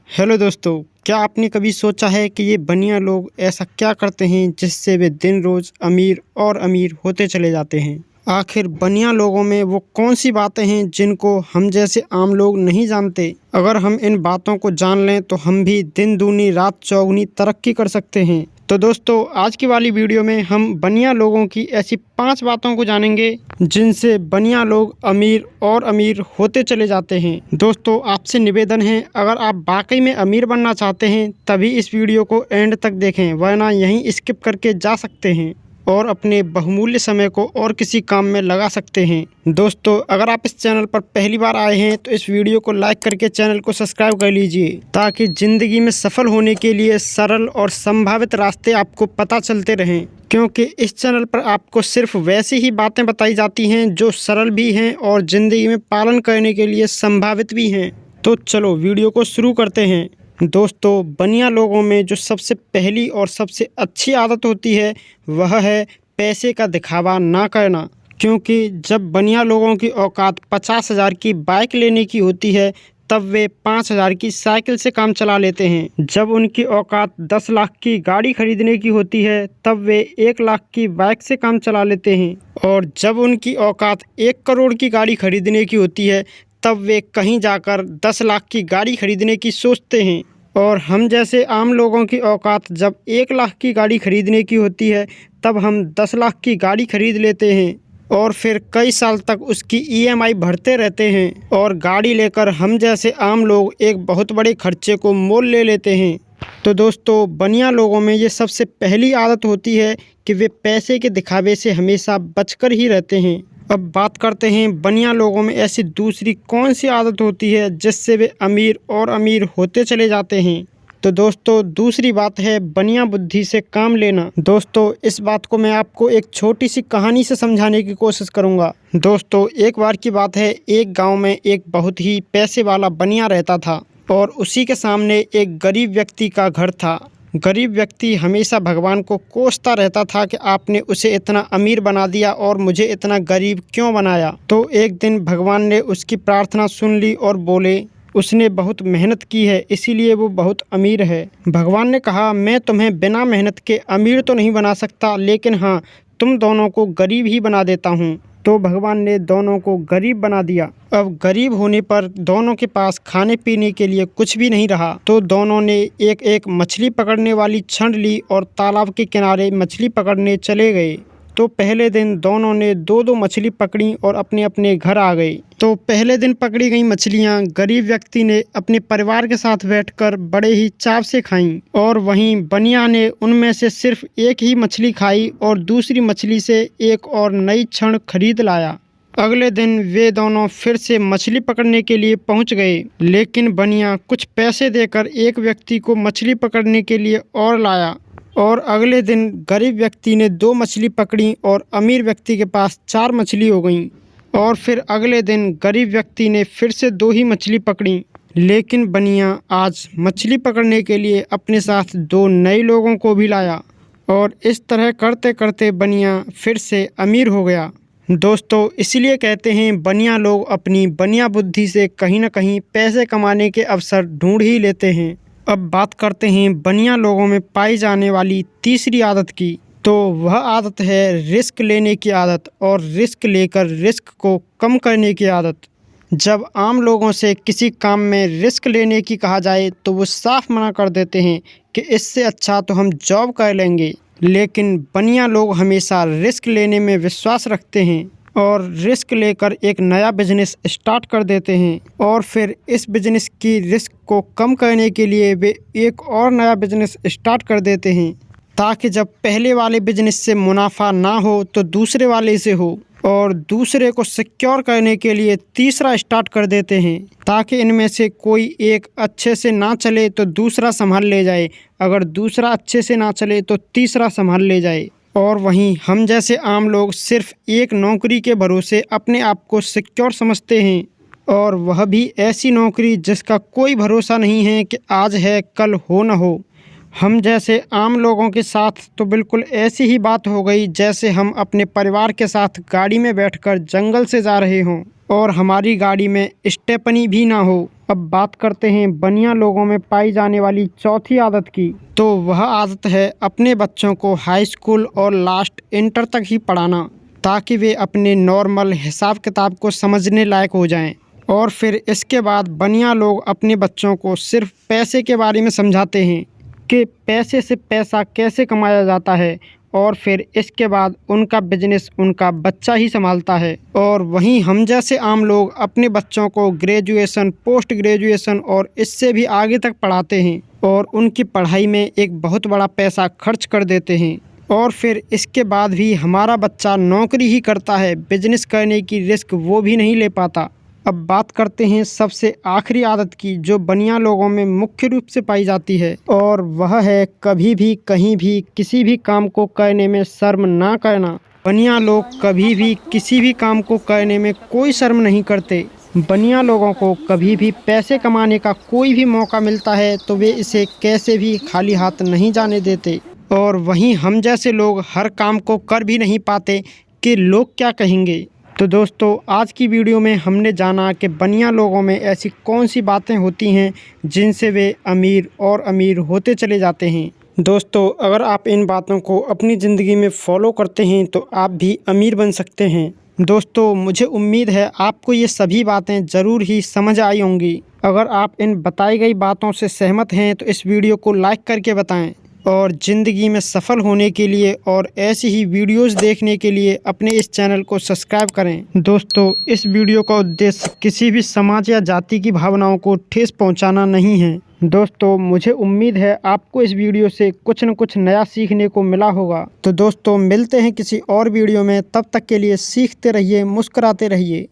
Hello दोस्तों, क्या आपने कभी सोचा है कि ये बनिया लोग ऐसा क्या करते हैं जिससे वे दिन रोज़ अमीर और अमीर होते चले जाते हैं। आखिर बनिया लोगों में वो कौन सी बातें हैं जिनको हम जैसे आम लोग नहीं जानते। अगर हम इन बातों को जान लें तो हम भी दिन दूनी रात चौगुनी तरक्की कर सकते हैं। तो दोस्तों, आज की वाली वीडियो में हम बनिया लोगों की ऐसी 5 बातों को जानेंगे जिनसे बनिया लोग अमीर और अमीर होते चले जाते हैं। दोस्तों, आपसे निवेदन है, अगर आप वाकई में अमीर बनना चाहते हैं तभी इस वीडियो को एंड तक देखें, वरना यहीं स्किप करके जा सकते हैं और अपने बहुमूल्य समय को और किसी काम में लगा सकते हैं। दोस्तों, अगर आप इस चैनल पर पहली बार आए हैं तो इस वीडियो को लाइक करके चैनल को सब्सक्राइब कर लीजिए, ताकि ज़िंदगी में सफल होने के लिए सरल और संभावित रास्ते आपको पता चलते रहें। क्योंकि इस चैनल पर आपको सिर्फ वैसी ही बातें बताई जाती हैं जो सरल भी हैं और ज़िंदगी में पालन करने के लिए संभावित भी हैं। तो चलो वीडियो को शुरू करते हैं। दोस्तों, बनिया लोगों में जो सबसे पहली और सबसे अच्छी आदत होती है वह है पैसे का दिखावा ना करना। क्योंकि जब बनिया लोगों की औकात 50,000 की बाइक लेने की होती है तब वे 5,000 की साइकिल से काम चला लेते हैं। जब उनकी औकात 10 लाख की गाड़ी खरीदने की होती है तब वे 1 लाख की बाइक से काम चला लेते हैं। और जब उनकी औकात 1 करोड़ की गाड़ी खरीदने की होती है तब वे कहीं जाकर 10 लाख की गाड़ी खरीदने की सोचते हैं। और हम जैसे आम लोगों की औकात जब 1 लाख की गाड़ी खरीदने की होती है तब हम 10 लाख की गाड़ी खरीद लेते हैं और फिर कई साल तक उसकी ईएमआई भरते रहते हैं। और गाड़ी लेकर हम जैसे आम लोग एक बहुत बड़े खर्चे को मोल ले लेते हैं। तो दोस्तों, बनिया लोगों में ये सबसे पहली आदत होती है कि वे पैसे के दिखावे से हमेशा बचकर ही रहते हैं। अब बात करते हैं बनिया लोगों में ऐसी दूसरी कौन सी आदत होती है जिससे वे अमीर और अमीर होते चले जाते हैं। तो दोस्तों, दूसरी बात है बनिया बुद्धि से काम लेना। दोस्तों, इस बात को मैं आपको एक छोटी सी कहानी से समझाने की कोशिश करूंगा। दोस्तों, एक बार की बात है, एक गांव में एक बहुत ही पैसे वाला बनिया रहता था और उसी के सामने एक गरीब व्यक्ति का घर था। गरीब व्यक्ति हमेशा भगवान को कोसता रहता था कि आपने उसे इतना अमीर बना दिया और मुझे इतना गरीब क्यों बनाया। तो एक दिन भगवान ने उसकी प्रार्थना सुन ली और बोले, उसने बहुत मेहनत की है इसीलिए वो बहुत अमीर है। भगवान ने कहा, मैं तुम्हें बिना मेहनत के अमीर तो नहीं बना सकता, लेकिन हाँ, तुम दोनों को गरीब ही बना देता हूँ। तो भगवान ने दोनों को गरीब बना दिया। अब गरीब होने पर दोनों के पास खाने पीने के लिए कुछ भी नहीं रहा। तो दोनों ने एक एक मछली पकड़ने वाली छड़ ली और तालाब के किनारे मछली पकड़ने चले गए। तो पहले दिन दोनों ने 2-2 मछली पकड़ी और अपने अपने घर आ गए। तो पहले दिन पकड़ी गई मछलियां गरीब व्यक्ति ने अपने परिवार के साथ बैठकर बड़े ही चाव से खाईं और वहीं बनिया ने उनमें से सिर्फ एक ही मछली खाई और दूसरी मछली से एक और नई छड़ खरीद लाया। अगले दिन वे दोनों फिर से मछली पकड़ने के लिए पहुंच गए, लेकिन बनिया कुछ पैसे देकर एक व्यक्ति को मछली पकड़ने के लिए और लाया। और अगले दिन गरीब व्यक्ति ने 2 मछली पकड़ी और अमीर व्यक्ति के पास 4 मछली हो गईं। और फिर अगले दिन गरीब व्यक्ति ने फिर से 2 ही मछली पकड़ी, लेकिन बनिया आज मछली पकड़ने के लिए अपने साथ 2 नए लोगों को भी लाया। और इस तरह करते करते बनिया फिर से अमीर हो गया। दोस्तों, इसलिए कहते हैं बनिया लोग अपनी बनिया बुद्धि से कहीं ना कहीं पैसे कमाने के अवसर ढूंढ ही लेते हैं। अब बात करते हैं बनिया लोगों में पाई जाने वाली तीसरी आदत की। तो वह आदत है रिस्क लेने की आदत और रिस्क लेकर रिस्क को कम करने की आदत। जब आम लोगों से किसी काम में रिस्क लेने की कहा जाए तो वो साफ मना कर देते हैं कि इससे अच्छा तो हम जॉब कर लेंगे। लेकिन बनिया लोग हमेशा रिस्क लेने में विश्वास रखते हैं और रिस्क लेकर एक नया बिजनेस स्टार्ट कर देते हैं। और फिर इस बिजनेस की रिस्क को कम करने के लिए वे एक और नया बिजनेस स्टार्ट कर देते हैं, ताकि जब पहले वाले बिजनेस से मुनाफा ना हो तो दूसरे वाले से हो, और दूसरे को सिक्योर करने के लिए तीसरा स्टार्ट कर देते हैं, ताकि इनमें से कोई एक अच्छे से ना चले तो दूसरा संभाल ले जाए, अगर दूसरा अच्छे से ना चले तो तीसरा संभाल ले जाए। और वहीं हम जैसे आम लोग सिर्फ एक नौकरी के भरोसे अपने आप को सिक्योर समझते हैं, और वह भी ऐसी नौकरी जिसका कोई भरोसा नहीं है कि आज है कल हो न हो। हम जैसे आम लोगों के साथ तो बिल्कुल ऐसी ही बात हो गई जैसे हम अपने परिवार के साथ गाड़ी में बैठकर जंगल से जा रहे हों और हमारी गाड़ी में स्टेपनी भी ना हो। अब बात करते हैं बनिया लोगों में पाई जाने वाली चौथी आदत की। तो वह आदत है अपने बच्चों को हाई स्कूल और लास्ट इंटर तक ही पढ़ाना, ताकि वे अपने नॉर्मल हिसाब किताब को समझने लायक हो जाएं। और फिर इसके बाद बनिया लोग अपने बच्चों को सिर्फ पैसे के बारे में समझाते हैं कि पैसे से पैसा कैसे कमाया जाता है, और फिर इसके बाद उनका बिजनेस उनका बच्चा ही संभालता है। और वहीं हम जैसे आम लोग अपने बच्चों को ग्रेजुएशन, पोस्ट ग्रेजुएशन और इससे भी आगे तक पढ़ाते हैं और उनकी पढ़ाई में एक बहुत बड़ा पैसा खर्च कर देते हैं। और फिर इसके बाद भी हमारा बच्चा नौकरी ही करता है, बिजनेस करने की रिस्क वो भी नहीं ले पाता। अब बात करते हैं सबसे आखिरी आदत की, जो बनिया लोगों में मुख्य रूप से पाई जाती है, और वह है कभी भी कहीं भी किसी भी काम को करने में शर्म ना करना। बनिया लोग कभी भी किसी भी काम को करने में कोई शर्म नहीं करते। बनिया लोगों को कभी भी पैसे कमाने का कोई भी मौका मिलता है तो वे इसे कैसे भी खाली हाथ नहीं जाने देते। और वहीं हम जैसे लोग हर काम को कर भी नहीं पाते कि लोग क्या कहेंगे। तो दोस्तों, आज की वीडियो में हमने जाना कि बनिया लोगों में ऐसी कौन सी बातें होती हैं जिनसे वे अमीर और अमीर होते चले जाते हैं। दोस्तों, अगर आप इन बातों को अपनी ज़िंदगी में फॉलो करते हैं तो आप भी अमीर बन सकते हैं। दोस्तों, मुझे उम्मीद है आपको ये सभी बातें ज़रूर ही समझ आई होंगी। अगर आप इन बताई गई बातों से सहमत हैं तो इस वीडियो को लाइक करके बताएं, और ज़िंदगी में सफल होने के लिए और ऐसी ही वीडियोस देखने के लिए अपने इस चैनल को सब्सक्राइब करें। दोस्तों, इस वीडियो का उद्देश्य किसी भी समाज या जाति की भावनाओं को ठेस पहुंचाना नहीं है। दोस्तों, मुझे उम्मीद है आपको इस वीडियो से कुछ न कुछ नया सीखने को मिला होगा। तो दोस्तों, मिलते हैं किसी और वीडियो में। तब तक के लिए सीखते रहिए, मुस्कुराते रहिए।